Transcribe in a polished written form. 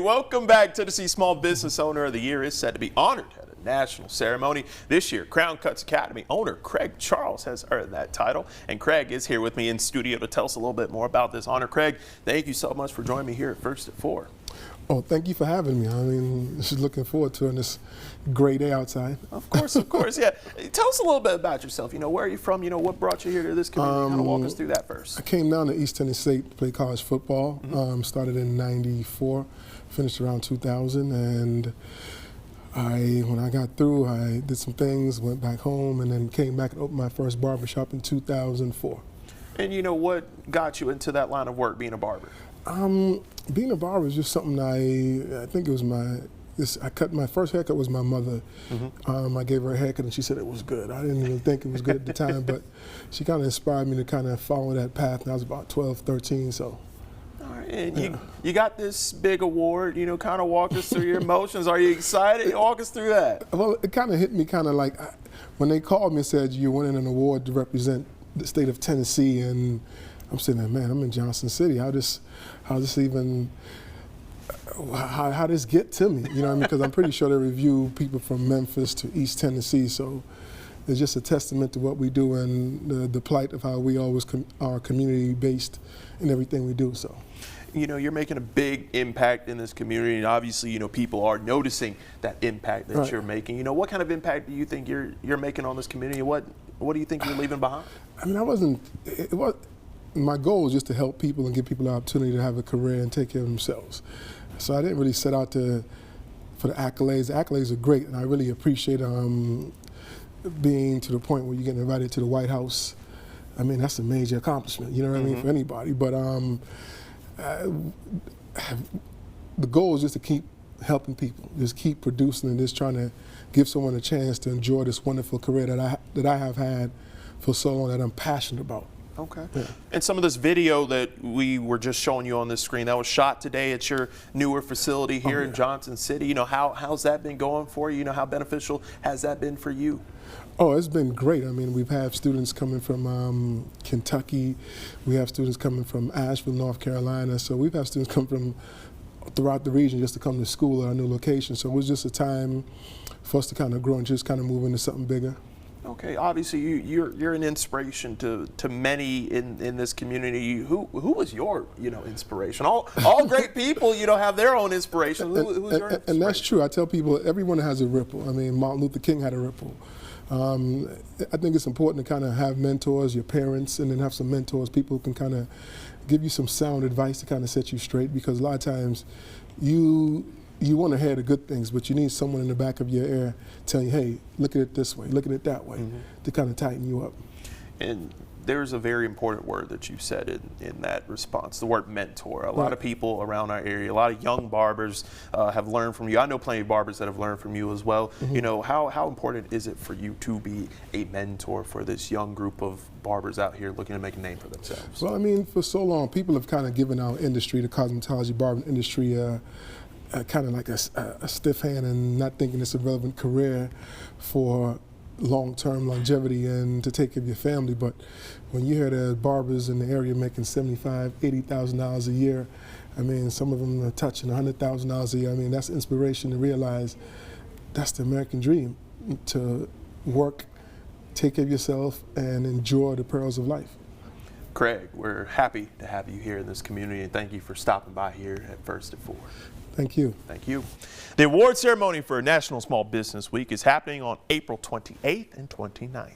welcome back. Tennessee Small Business Owner of the Year is set to be honored at a national ceremony. This year, Crown Cutz Academy owner Craig Charles has earned that title. And Craig is here with me in studio to tell us a little bit more about this honor. Craig, thank you so much for joining me here at First at 4. Oh, thank you for having me. I mean, just looking forward to it on this great day outside. Of course, yeah. Tell us a little bit about yourself. You know, where are you from? You know, what brought you here to this community? Kind of walk us through that first. I came down to East Tennessee to play college football. Started in '94, finished around 2000, and when I got through, I did some things, went back home, and then came back and opened my first barbershop in 2004. And you know, what got you into that line of work, being a barber? Being a barber is just something I think it was my first haircut was my mother. I gave her a haircut and she said it was good. I didn't even think it was good at the time, but she kind of inspired me to kind of follow that path. And I was about 12, 13, so. All right, and you got this big award, you know, kind of walk us through your emotions. Are you excited? Walk us through that. Well, it kind of hit me kind of like when they called me and said you're winning an award to represent the state of Tennessee, and I'm sitting there, man, I'm in Johnson City. How this get to me? You know what I mean? Because I'm pretty sure they review people from Memphis to East Tennessee, so it's just a testament to what we do and the plight of how we always are community based in everything we do. So. You know, you're making a big impact in this community, and obviously, you know, people are noticing that impact that you're making. You know, what kind of impact do you think you're making on this community? What do you think you're leaving behind? I mean, my goal was just to help people and give people the opportunity to have a career and take care of themselves. So I didn't really set out for the accolades. The accolades are great, and I really appreciate being to the point where you get invited to the White House. I mean, that's a major accomplishment, you know what I mean, for anybody. But the goal is just to keep helping people, just keep producing and just trying to give someone a chance to enjoy this wonderful career that I have had for so long, that I'm passionate about. Okay. Yeah. And some of this video that we were just showing you on this screen, that was shot today at your newer facility here in Johnson City. You know, how's that been going for you? You know, how beneficial has that been for you? Oh, it's been great. I mean, we've had students coming from Kentucky. We have students coming from Asheville, North Carolina. So we've had students come from throughout the region just to come to school at our new location. So it was just a time for us to kind of grow and just kind of move into something bigger. Okay, obviously you're an inspiration to many in this community. Who was your inspiration? All great people have their own inspiration. Who's your inspiration? And that's true. I tell people everyone has a ripple. I mean, Martin Luther King had a ripple. I think it's important to kind of have mentors, your parents, and then have some mentors, people who can kind of give you some sound advice to kind of set you straight, because a lot of times you want to hear the good things, but you need someone in the back of your ear telling you, hey, look at it this way, look at it that way, to kind of tighten you up. And there's a very important word that you said in that response, the word mentor. A lot of people around our area, a lot of young barbers have learned from you. I know plenty of barbers that have learned from you as well. You know, how important is it for you to be a mentor for this young group of barbers out here looking to make a name for themselves? Well, I mean, for so long, people have kind of given our industry, the cosmetology barbering industry, kind of like a stiff hand and not thinking it's a relevant career for long-term longevity and to take care of your family. But when you hear the barbers in the area making $75,000, $80,000 a year, I mean, some of them are touching $100,000 a year. I mean, that's inspiration to realize that's the American dream, to work, take care of yourself, and enjoy the perils of life. Craig, we're happy to have you here in this community, and thank you for stopping by here at First at 4. Thank you. Thank you. The award ceremony for National Small Business Week is happening on April 28th and 29th.